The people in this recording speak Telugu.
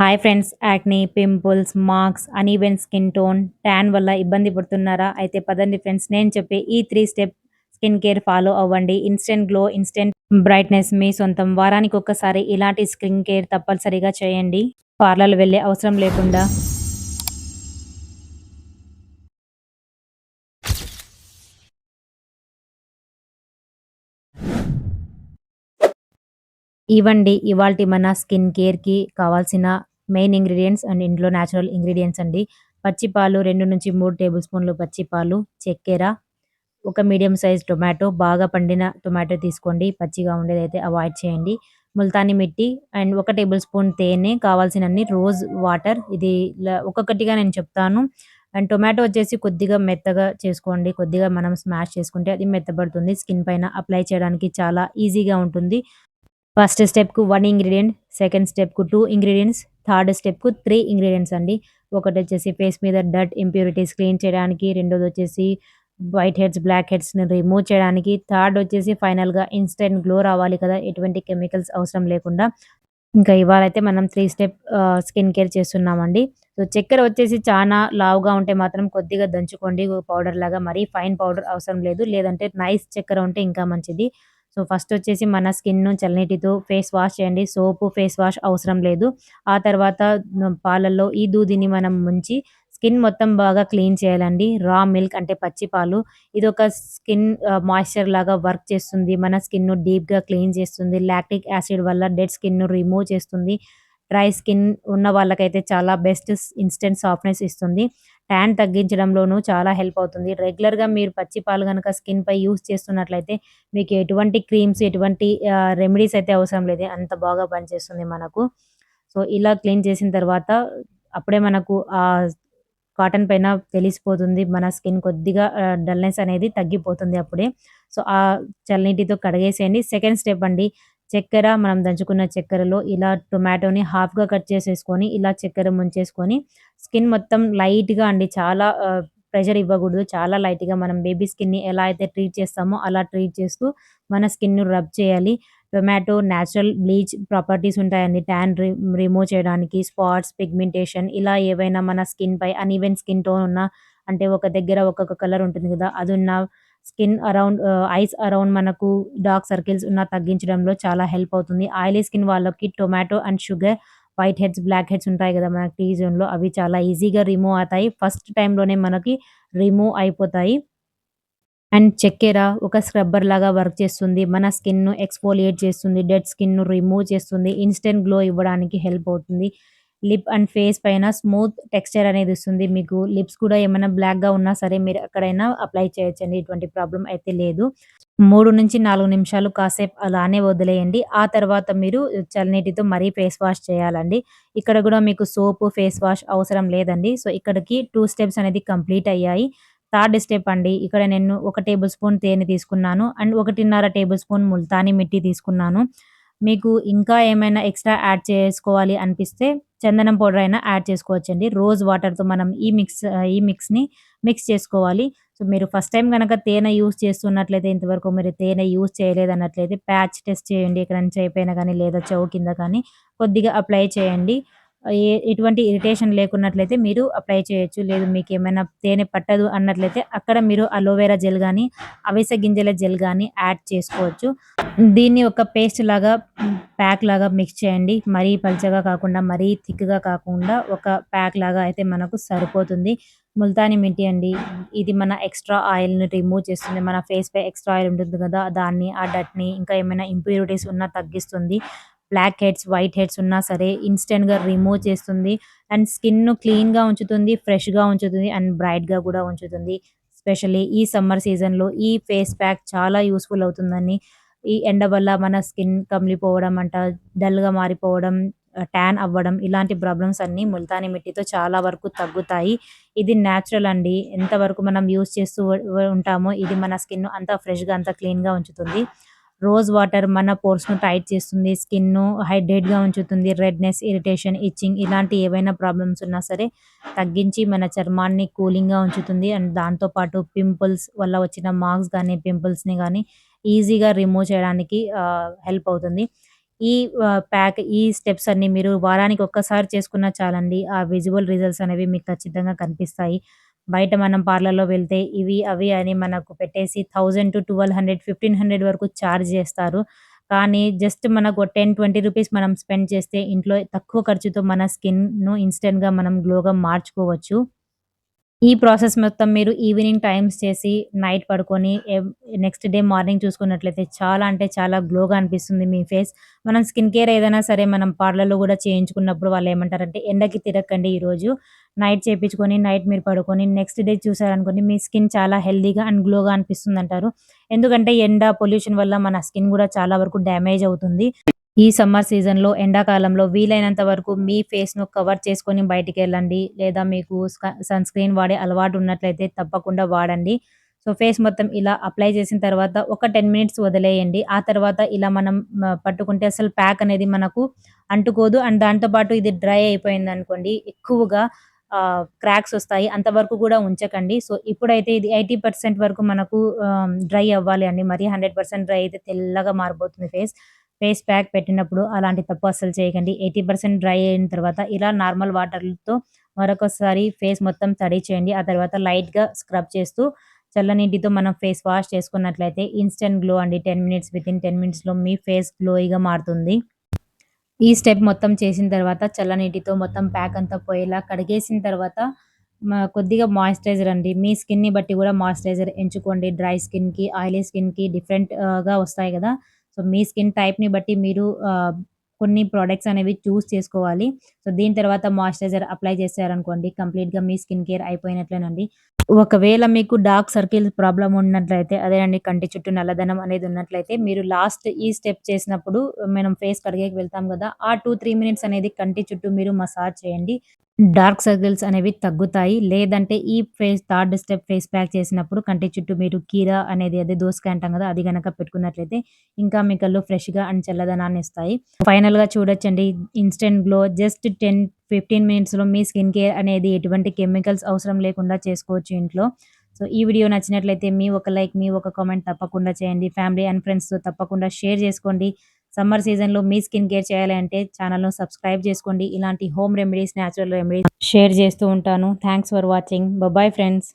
Hi friends, acne, pimples, marks, uneven skin tone, tan వల్ల ఇబ్బంది పడుతున్నారా? అయితే పదండి ఫ్రెండ్స్, నేను చెప్పే ఈ 3 స్టెప్ స్కిన్ కేర్ ఫాలో అవ్వండి. ఇన్‌స్టంట్ గ్లో, ఇన్‌స్టంట్ బ్రైట్‌నెస్ మీ సొంతం. వారానికి ఒక్కసారి ఇలాంటి స్కిన్ కేర్ తప్పనిసరిగా చేయండి. పార్లర్‌లు వెళ్ళే అవసరం లేకుండా. ఇవండి ఇవాల్టి మన స్కిన్ కేర్‌కి కావాల్సిన మెయిన్ ఇంగ్రీడియెంట్స్ అండ్ ఇందులో నేచురల్ ఇంగ్రీడియెంట్స్ అండి. పచ్చి పాలు 2-3 టేబుల్ స్పూన్లు పచ్చి పాలు, చక్కెర, ఒక మీడియం సైజ్ టొమాటో, బాగా పండిన టొమాటో తీసుకోండి. పచ్చిగా ఉండేదైతే అవాయిడ్ చేయండి. ముల్తానీ మిట్టి అండ్ 1 టేబుల్ స్పూన్ తేనె, కావాల్సినన్ని రోజ్ వాటర్. ఇది ఒక్కొక్కటిగా నేను చెప్తాను. అండ్ టొమాటో వచ్చేసి కొద్దిగా మెత్తగా చేసుకోండి. కొద్దిగా మనం స్మాష్ చేసుకుంటే అది మెత్తబడుతుంది. స్కిన్ పైన అప్లై చేయడానికి చాలా ఈజీగా ఉంటుంది. ఫస్ట్ స్టెప్‌కు 1 ఇంగ్రీడియెంట్, సెకండ్ స్టెప్‌కు 2 ఇంగ్రీడియెంట్స్, థర్డ్ స్టెప్‌కు 3 ఇంగ్రీడియెంట్స్ అండి. ఒకటొచ్చేసి ఫేస్ మీద డర్ట్, ఇంప్యూరిటీస్ క్లీన్ చేయడానికి, రెండోదొచ్చేసి వైట్ హెడ్స్, బ్లాక్ హెడ్స్‌ని రిమూవ్ చేయడానికి, థర్డ్ వచ్చేసి ఫైనల్‌గా ఇన్‌స్టంట్ గ్లో రావాలి కదా! ఎటువంటి కెమికల్స్ అవసరం లేకుండా. ఇంకా ఇవాళైతే మనం 3 స్టెప్ స్కిన్ కేర్ చేస్తున్నామండి. సో, చక్కెర వచ్చేసి చానా లావుగా ఉంటే మాత్రం కొద్దిగా దంచుకోండి పౌడర్‌లాగా. మరీ ఫైన్ పౌడర్ అవసరం లేదు. లేదంటే నైస్ చక్కెర ఉంటే ఇంకా మంచిది. సో, ఫస్ట్ వచ్చేసి మన స్కిన్‌ను చల్లనీటితో ఫేస్ వాష్ చేయండి. సోపు, ఫేస్ వాష్ అవసరం లేదు. ఆ తర్వాత పాలల్లో ఈ దూదిని మనం ముంచి స్కిన్ మొత్తం బాగా క్లీన్ చేయాలండి. రా మిల్క్ అంటే పచ్చి పాలు. ఇదొక స్కిన్ మాయిశ్చర్ లాగా వర్క్ చేస్తుంది. మన స్కిన్‌ను డీప్‌గా క్లీన్ చేస్తుంది. లాక్టిక్ యాసిడ్ వల్ల డెడ్ స్కిన్‌ను రిమూవ్ చేస్తుంది. డ్రై స్కిన్ ఉన్న వాళ్ళకైతే చాలా బెస్ట్ ఇన్‌స్టంట్ సాఫ్ట్‌నెస్ ఇస్తుంది. ట్యాన్ తగ్గించడంలోనూ చాలా హెల్ప్ అవుతుంది. రెగ్యులర్‌గా మీరు పచ్చి పాలు గనక స్కిన్‌పై యూజ్ చేస్తున్నట్లయితే మీకు ఎటువంటి క్రీమ్స్, ఎటువంటి రెమెడీస్ అయితే అవసరం లేదు. అంత బాగా పనిచేస్తుంది మనకు. సో, ఇలా క్లీన్ చేసిన తర్వాత అప్పుడే మనకు కాటన్ పైన తెలిసిపోతుంది. మన స్కిన్ కొద్దిగా డల్‌నెస్ అనేది తగ్గిపోతుంది అప్పుడే. సో, చల్లనీటితో కడిగేసేయండి. సెకండ్ స్టెప్ అండి. చక్కెర, మనం దంచుకున్న చక్కెరలో ఇలా టొమాటోని హాఫ్‌గా కట్ చేసేసుకొని, ఇలా చక్కెర ముంచేసుకొని, స్కిన్ మొత్తం లైట్‌గా అండి, చాలా ప్రెషర్ ఇవ్వకూడదు. చాలా లైట్‌గా మనం బేబీ స్కిన్‌ని ఎలా అయితే ట్రీట్ చేస్తామో అలా ట్రీట్ చేస్తూ మన స్కిన్‌ను రబ్ చేయాలి. టొమాటో నేచురల్ బ్లీచ్ ప్రాపర్టీస్ ఉంటాయండి. ట్యాన్ రిమూవ్ చేయడానికి, స్పాట్స్, పిగ్మెంటేషన్ ఇలా ఏవైనా మన స్కిన్‌పై అన్‌ఈవెన్ స్కిన్ టోన్ ఉన్నా, అంటే ఒక దగ్గర ఒక్కొక్క కలర్ ఉంటుంది గదా! అదున్న స్కిన్ అరౌండ్ ఐస్ అరౌండ్ మనకు డార్క్ సర్కిల్స్ ఉన్నా తగ్గించడంలో చాలా హెల్ప్ అవుతుంది. ఆయిలీ స్కిన్ వాళ్ళకి tomato and sugar, white heads, black heads ఉంటాయి గదా! మనకి టీ జోన్‌లో, అవి చాలా ఈజీగా రిమూవ్ అవుతాయి. ఫస్ట్ టైమ్‌లోనే మనకి రిమూవ్ అయిపోతాయి. అండ్ చక్కెర ఒక స్క్రబ్బర్‌లాగా వర్క్ చేస్తుంది. మన స్కిన్‌ను ఎక్స్ఫోలియేట్ చేస్తుంది. డెడ్ స్కిన్‌ను రిమూవ్ చేస్తుంది. ఇన్‌స్టంట్ గ్లో ఇవ్వడానికి హెల్ప్ అవుతుంది. లిప్ అండ్ ఫేస్ పైన స్మూత్ టెక్స్చర్ అనేది ఇస్తుంది. మీకు లిప్స్ కూడా ఏమైనా బ్లాక్‌గా ఉన్నా సరే మీరు ఎక్కడైనా అప్లై చేయొచ్చండి. ఎటువంటి ప్రాబ్లమ్ అయితే లేదు. 3-4 నిమిషాలు కాసేపు అలానే వదిలేయండి. ఆ తర్వాత మీరు చల్లనీటితో మరీ ఫేస్ వాష్ చేయాలండి. ఇక్కడ గూడా మీకు సోపు, ఫేస్ వాష్ అవసరం లేదండి. సో, ఇక్కడికి 2 స్టెప్స్ అనేది కంప్లీట్ అయ్యాయి. థర్డ్ స్టెప్ అండి. ఇక్కడ నేను 1 టేబుల్ స్పూన్ తేనె తీసుకున్నాను. అండ్ 1:30 టేబుల్ స్పూన్ ముల్తానీ మిట్టి తీసుకున్నాను. మీకు ఇంకా ఏమైనా ఎక్స్‌ట్రా యాడ్ చేసుకోవాలి అనిపిస్తే చందనం పౌడర్ అయినా యాడ్ చేసుకోవచ్చండి. రోజ్ వాటర్‌తో మనం ఈ మిక్స్‌ని మిక్స్ చేసుకోవాలి. సో, మీరు ఫస్ట్ టైమ్ గనక తేనె యూజ్ చేస్తున్నట్లయితే, ఇంతవరకు మీరు తేనె యూజ్ చేయలేదన్నట్లయితే ప్యాచ్ టెస్ట్ చేయండి. ఎక్కడైనా చెయ్యి పైన గానీ, లేదా చెవు కింద కానీ కొద్దిగా అప్లై చేయండి. ఎటువంటి ఇరిటేషన్ లేకున్నట్లయితే మీరు అప్లై చేయొచ్చు. లేదు మీకేమైనా తేనె పట్టదు అన్నట్లయితే అక్కడ మీరు అలోవెరా జెల్ గానీ, అవిసె గింజల జెల్ గానీ యాడ్ చేసుకోవచ్చు. దీన్ని ఒక పేస్ట్ లాగా ప్యాక్ లాగా మిక్స్ చేయండి. మరీ పల్చగా కాకుండా, మరీ థిక్‌గా కాకుండా ఒక ప్యాక్ లాగా అయితే మనకు సరిపోతుంది. ముల్తానీ మిట్టి అండి. ఇది మన ఎక్స్‌ట్రా ఆయిల్‌ని రిమూవ్ చేస్తుంది. మన ఫేస్‌పై ఎక్స్‌ట్రా ఆయిల్ ఉంటుంది కదా! దాన్ని, ఆ డర్ట్‌ని, ఇంకా ఏమైనా ఇంప్యూరిటీస్ ఉన్నా తగ్గిస్తుంది. బ్లాక్ హెడ్స్, వైట్ హెడ్స్ ఉన్నా సరే ఇన్‌స్టంట్‌గా రిమూవ్ చేస్తుంది. అండ్ స్కిన్‌ను క్లీన్‌గా ఉంచుతుంది, ఫ్రెష్‌గా ఉంచుతుంది అండ్ బ్రైట్‌గా కూడా ఉంచుతుంది. ఎస్పెషల్లీ ఈ సమ్మర్ సీజన్‌లో ఈ ఫేస్ ప్యాక్ చాలా యూజ్‌ఫుల్ అవుతుందని, ఈ ఎండ వల్ల మన స్కిన్ కమిలిపోవడం అంట, డల్‌గా మారిపోవడం, ట్యాన్ అవ్వడం, ఇలాంటి ప్రాబ్లమ్స్ అన్నీ ముల్తానీ మిట్టితో చాలా వరకు తగ్గుతాయి. ఇది నేచురల్ అండి. ఎంతవరకు మనం యూజ్ చేస్తూ ఉంటామో ఇది మన స్కిన్ అంత ఫ్రెష్‌గా, అంత క్లీన్‌గా ఉంచుతుంది. రోజ్ వాటర్ మన పోర్స్‌ను టైట్ చేస్తుంది. స్కిన్‌ను హైడ్రేట్‌గా ఉంచుతుంది. రెడ్‌నెస్, ఇరిటేషన్, ఇచ్చింగ్ ఇలాంటి ఏవైనా ప్రాబ్లమ్స్ ఉన్నా సరే తగ్గించి మన చర్మాన్ని కూలింగ్‌గా ఉంచుతుంది. అండ్ దాంతో పాటు పింపుల్స్ వల్ల వచ్చిన మార్క్స్ గానీ, పింపుల్స్‌ని గానీ ఈజీగా రిమూవ్ చేయడానికి హెల్ప్ అవుతుంది. ఈ ఈ స్టెప్స్ అన్నీ మీరు వారానికి ఒక్కసారి చేసుకున్నా చాలండి. ఆ విజువల్ రిజల్ట్స్ అనేవి మీకు ఖచ్చితంగా కనిపిస్తాయి. బయట మనం పార్లర్‌లో వెళ్తే ఇవి, అవి అని మనకు పెట్టేసి 1000-1200, 1500 వరకు చార్జ్ చేస్తారు. కానీ జస్ట్ మనకు 10, 20 రూపీస్ మనం స్పెండ్ చేస్తే ఇంట్లో తక్కువ ఖర్చుతో మన స్కిన్‌ను ఇన్‌స్టంట్‌గా మనం గ్లోగా మార్చుకోవచ్చు. ఈ ప్రాసెస్ మొత్తం మీరు ఈవినింగ్ టైమ్స్ చేసి, నైట్ పడుకొని నెక్స్ట్ డే మార్నింగ్ చూసుకున్నట్లయితే చాలా అంటే చాలా గ్లోగా అనిపిస్తుంది మీ ఫేస్. మనం స్కిన్ కేర్ ఏదైనా సరే మనం పార్లర్‌లో గూడా చేయించుకున్నప్పుడు వాళ్ళేమంటారంటే, ఎండకి తిరగకండి ఈరోజు. నైట్ చేపించుకొని, నైట్ మీరు పడుకొని నెక్స్ట్ డే చూసారనుకోండి మీ స్కిన్ చాలా హెల్తీగా అండ్ గ్లోగా అనిపిస్తుందంటారు. ఎందుకంటే ఎండ, పొల్యూషన్ వల్ల మన స్కిన్ గూడా చాలా వరకు డ్యామేజ్ అవుతుంది. ఈ సమ్మర్ సీజన్‌లో ఎండాకాలంలో వీలైనంత వరకు మీ ఫేస్‌ను కవర్ చేసుకొని బయటికెళ్ళండి. లేదా మీకు సన్ స్క్రీన్ వాడే అలవాటు ఉన్నట్లయితే తప్పకుండా వాడండి. సో, ఫేస్ మొత్తం ఇలా అప్లై చేసిన తర్వాత ఒక 10 మినిట్స్ వదిలేయండి. ఆ తర్వాత ఇలా మనం పట్టుకుంటే అసలు ప్యాక్ అనేది మనకు అంటుకోదు. అండ్ దాంతో పాటు ఇది డ్రై అయిపోయిందనుకోండి ఎక్కువగా క్రాక్స్ ఒస్తాయి. అంతవరకు గూడా ఉంచకండి. సో, ఇప్పుడైతే ఇది 80% వరకు మనకు డ్రై అవ్వాలి అండి. మరి 100% డ్రై అయితే తెల్లగా మారిపోతుంది ఫేస్. ఫేస్ ప్యాక్ పెట్టినప్పుడు అలాంటి తప్పు అస్సలు చేయకండి. 80% డ్రై అయిన తర్వాత ఇలా నార్మల్ వాటర్‌తో మరొకసారి ఫేస్ మొత్తం తడి చేయండి. ఆ తర్వాత లైట్‌గా స్క్రబ్ చేస్తూ చల్లనీటితో మనం ఫేస్ వాష్ చేసుకున్నట్లయితే ఇన్‌స్టంట్ గ్లో అండి. 10 మినిట్స్ వితిన్ 10 మినిట్స్‌లో మీ ఫేస్ గ్లోయిగా మారుతుంది. ఈ స్టెప్ మొత్తం చేసిన తర్వాత చల్లనీటితో మొత్తం ప్యాక్ అంతా పోయేలా కడిగేసిన తర్వాత కొద్దిగా మాయిశ్చరైజర్ అండి. మీ స్కిన్‌ని బట్టి గూడా మాయిశ్చరైజర్ ఎంచుకోండి. డ్రై స్కిన్‌కి, ఆయిలీ స్కిన్‌కి గా వస్తాయి గదా! సో, మీ స్కిన్ టైప్‌ని బట్టి మీరు కొన్ని ప్రొడక్ట్స్ అనేవి చూజ్ చేసుకోవాలి. సో, దీని తర్వాత మాయిశ్చరైజర్ అప్లై చేశారనుకోండి కంప్లీట్‌గా మీ స్కిన్ కేర్ అయిపోయినట్లేనండి. ఒకవేళ మీకు డార్క్ సర్కిల్స్ ప్రాబ్లమ్ ఉన్నట్లయితే అదేనండి కంటి చుట్టూ నల్లదనం అనేది ఉన్నట్లయితే మీరు లాస్ట్ ఈ స్టెప్ చేసినప్పుడు మనం ఫేస్ కడిగేకి వెళ్తాం గదా! ఆ 2, 3 మినిట్స్ అనేది కంటి చుట్టూ మీరు మసాజ్ చేయండి. డార్క్ సర్కిల్స్ అనేవి తగ్గుతాయి. లేదంటే ఈ థర్డ్ స్టెప్ ఫేస్ ప్యాక్ చేసినప్పుడు కంటి చుట్టూ మీరు కీరా అనేది అదే దోసకాయ అంటాం గదా! అది గనక పెట్టుకున్నట్లయితే ఇంకా మీ కళ్ళు ఫ్రెష్‌గా అండ్ చల్లదనాన్ని ఇస్తాయి. ఫైనల్‌గా చూడొచ్చండి ఇన్‌స్టంట్ గ్లో జస్ట్ 10, 15 మినిట్స్‌లో మీ స్కిన్ కేర్ అనేది ఎటువంటి కెమికల్స్ అవసరం లేకుండా చేసుకోవచ్చు ఇంట్లో. సో, ఈ వీడియో నచ్చినట్లయితే మీ ఒక లైక్, మీ ఒక కామెంట్ తప్పకుండా చేయండి. ఫ్యామిలీ అండ్ ఫ్రెండ్స్‌తో తప్పకుండా షేర్ చేసుకోండి. సమ్మర్ సీజన్‌లో మీ స్కిన్ కేర్ చేయాలి అంటే ఛానెల్‌ను సబ్స్క్రైబ్ చేసుకోండి. ఇలాంటి home remedies, natural remedies share చేస్తూ ఉంటాను. Thanks for watching. Bye friends.